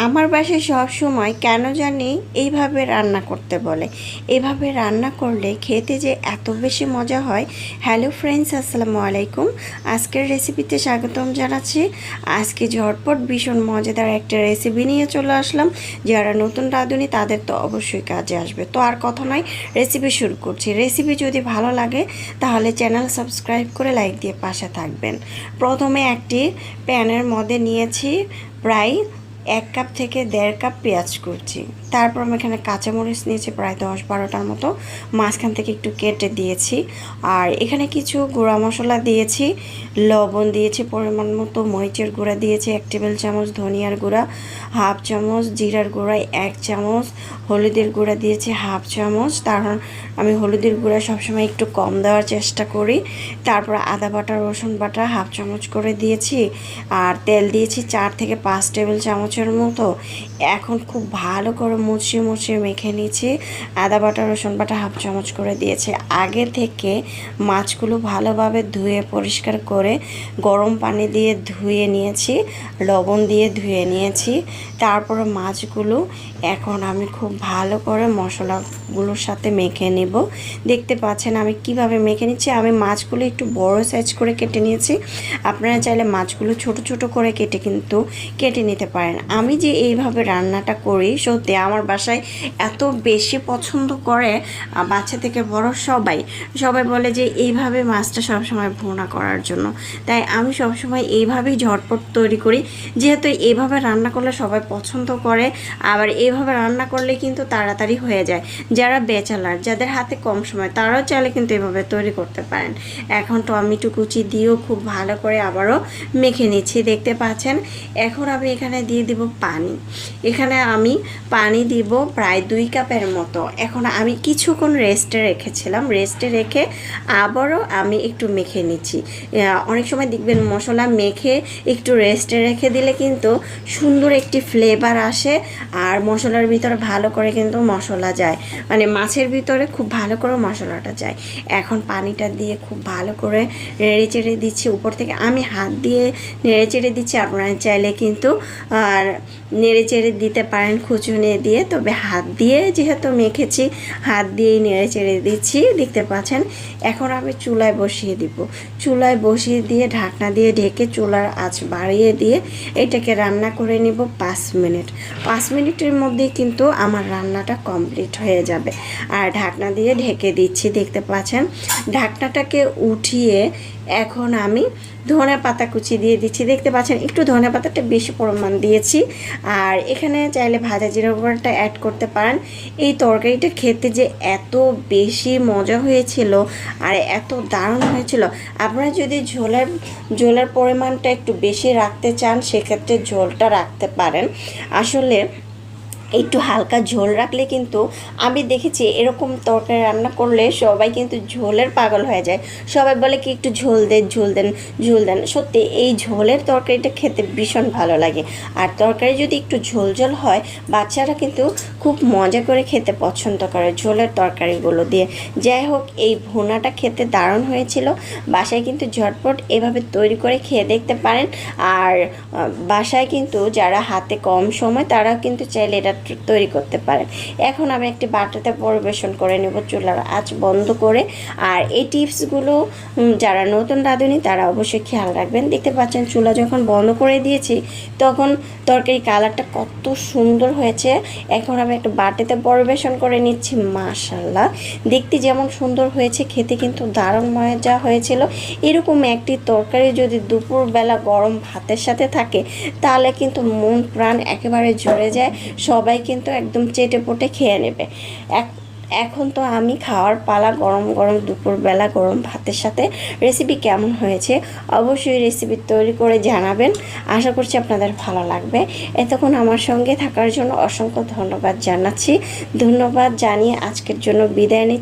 আমার বাসায় সব সময় কেন জানি এইভাবে রান্না করতে বলে। এইভাবে রান্না করলে খেতে যে এত বেশি মজা হয়। হ্যালো ফ্রেন্ডস, আসসালামু আলাইকুম। আজকের রেসিপিতে স্বাগতম জানাচ্ছি। আজকে ঝটপট ভীষণ মজাদার একটা রেসিপি নিয়ে চলে আসলাম। যারা নতুন রাঁধুনি তাদের তো অবশ্যই কাজে আসবে। তো আর কথা নয়, রেসিপি শুরু করছি। রেসিপি যদি ভালো লাগে তাহলে চ্যানেল সাবস্ক্রাইব করে লাইক দিয়ে পাশে থাকবেন। প্রথমে একটি প্যানের মধ্যে নিয়েছি প্রায় 1 কাপ থেকে 1.5 কাপ পেঁয়াজ কুচি। তারপর আমি এখানে কাঁচামরিচ নিয়েছি প্রায় 10-12টার মতো, মাঝখান থেকে একটু কেটে দিয়েছি। আর এখানে কিছু গুঁড়া মশলা দিয়েছি, লবণ দিয়েছি পরিমাণ মতো, মরিচের গুঁড়া দিয়েছি 1 টেবিল চামচ, ধনিয়ার গুঁড়া 1/2 চামচ, জিরার গুঁড়া 1 চামচ, হলুদের গুঁড়া দিয়েছি 1/2 চামচ। কারণ আমি হলুদের গুঁড়া সবসময় একটু কম দেওয়ার চেষ্টা করি। তারপর আদা বাটা, রসুন বাটা 1/2 চামচ করে দিয়েছি। আর তেল দিয়েছি 4 থেকে 5 টেবিল চামচের মতো। এখন খুব ভালো করে মুছিয়ে মুছিয়ে মেখে নিয়েছি। আদা বাটা, রসুন বাটা 1/2 চামচ করে দিয়েছি। আগে থেকে মাছগুলো ভালোভাবে ধুয়ে পরিষ্কার করে গরম পানি দিয়ে ধুয়ে নিয়েছি, লবণ দিয়ে ধুয়ে নিয়েছি। তারপরে মাছগুলো এখন আমি খুব ভালো করে মশলাগুলোর সাথে মেখে নেব। দেখতে পাচ্ছেন আমি কিভাবে মেখে নিচ্ছি। আমি মাছগুলো একটু বড় সাইজ করে কেটে নিয়েছি। আপনারা চাইলে মাছগুলো ছোট ছোট করে কেটে নিতে পারেন। আমি যে এইভাবে রান্নাটা করি, সত্যি আমার বাসায় এত বেশি পছন্দ করে, বাচ্চা থেকে বড় সবাই বলে যে এইভাবে মাছটা সবসময় ভুনা করার জন্য। তাই আমি সবসময় এইভাবেই ঝটপট তৈরি করি, যেহেতু এইভাবে রান্না করলে সবাই পছন্দ করে। আবার এইভাবে রান্না করলে কিন্তু তাড়াতাড়ি হয়ে যায়। যারা ব্যাচেলার, যাদের হাতে কম সময়, তারাও চাইলে কিন্তু এভাবে তৈরি করতে পারেন। এখন টমেটো কুচি দিয়েও খুব ভালো করে আবারও মেখে নিচ্ছি, দেখতে পাচ্ছেন। এখন আমি এখানে দিয়ে দিব পানি। এখানে আমি পানি দিব প্রায় 2 কাপের মতো। এখন আমি কিছুক্ষণ রেস্টে রেখেছিলাম, রেস্টে রেখে আবারও আমি একটু মেখে নিচ্ছি। অনেক সময় দেখবেন মশলা মেখে একটু রেস্টে রেখে দিলে কিন্তু সুন্দর একটি ফ্লেভার আসে, আর মশলার ভিতরে ভালো করে কিন্তু মশলা যায়, মানে মাছের ভিতরে খুব ভালো করে মশলাটা যায়। এখন পানিটা দিয়ে খুব ভালো করে নেড়ে চেড়ে দিচ্ছি। উপর থেকে আমি হাত দিয়ে নেড়ে চেড়ে দিচ্ছি। আপনারা চাইলে কিন্তু আর নেড়ে চেড়ে দিতে পারেন খুঁচুনি দিয়ে, তবে হাত দিয়ে যেহেতু মেখেছি হাত দিয়েই নেড়ে চেড়ে দিচ্ছি, দেখতে পাচ্ছেন। এখন আমি চুলায় বসিয়ে দিব। চুলায় বসিয়ে দিয়ে ঢাকনা দিয়ে ঢেকে চুলার আঁচ বাড়িয়ে দিয়ে এটাকে রান্না করে নিব 5 মিনিট। 5 মিনিটের মধ্যেই কিন্তু আমার রান্নাটা কমপ্লিট হয়ে যাবে। আর ঢাকনা দিয়ে ঢেকে দিচ্ছি, দেখতে পাচ্ছেন। ঢাকনাটাকে উঠিয়ে এখন আমি ধনে পাতা কুচি দিয়ে দিচ্ছি, দেখতে পাচ্ছেন। একটু ধনে পাতাটা বেশি পরিমাণ দিয়েছি। আর এখানে চাইলে ভাজা জিরা গুঁড়োটা অ্যাড করতে পারেন। এই তরকারিটা খেতে যে এত বেশি মজা হয়েছিল আর এত দারুণ হয়েছিল। আপনারা যদি ঝোলের পরিমাণটা একটু বেশি রাখতে চান, সেক্ষেত্রে ঝোলটা রাখতে পারেন। আসলে একটু হালকা ঝোল রাখলে কিন্তু আমি দেখেছি এরকম তরকারি রান্না করলে সবাই কিন্তু ঝোলের পাগল হয়ে যায়। সবাই বলে কি একটু ঝোল দেন। সত্যি এই ঝোলের তরকারিটা খেতে ভীষণ ভালো লাগে। আর তরকারি যদি একটু ঝোল হয়, বাচ্চারা কিন্তু খুব মজা করে খেতে পছন্দ করে ঝোলের তরকারিগুলো দিয়ে। যাই হোক, এই ভুনাটা খেতে দারুণ হয়েছিল। বাসায় কিন্তু ঝটপট এভাবে তৈরি করে খেয়ে দেখতে পারেন। আর বাসায় কিন্তু যারা হাতে কম সময়, তারা কিন্তু চাইলে এটা তৈরি করতে পারেন। এখন আমি একটি বাটিতে পরিবেশন করে নেব চুলার আঁচ বন্ধ করে। আর এই টিপসগুলো যারা নতুন রাঁধুনি তারা অবশ্যই খেয়াল রাখবেন। দেখতে পাচ্ছেন চুলা যখন বন্ধ করে দিয়েছি তখন তরকারি কালারটা কত সুন্দর হয়েছে। এখন আমি একটা বাটিতে পরিবেশন করে নিচ্ছি। মাশাআল্লাহ, দেখতে যেমন সুন্দর হয়েছে, খেতে কিন্তু দারুণ মজা হয়েছিল। এরকম একটি তরকারি যদি দুপুরবেলা গরম ভাতের সাথে থাকে তাহলে কিন্তু মন প্রাণ একেবারে জুড়ে যায়। সবাই কিন্তু একদম চেটেপুটে খেয়ে নেবে। এখন তো আমি খাওয়ার পালা, গরম গরম দুপুরবেলা গরম ভাতের সাথে। রেসিপি কেমন হয়েছে অবশ্যই রেসিপি তৈরি করে জানাবেন। আশা করছি আপনাদের ভালো লাগবে। এতক্ষণ আমার সঙ্গে থাকার জন্য অসংখ্য ধন্যবাদ জানাচ্ছি। ধন্যবাদ জানিয়ে আজকের জন্য বিদায় নিচ্ছি।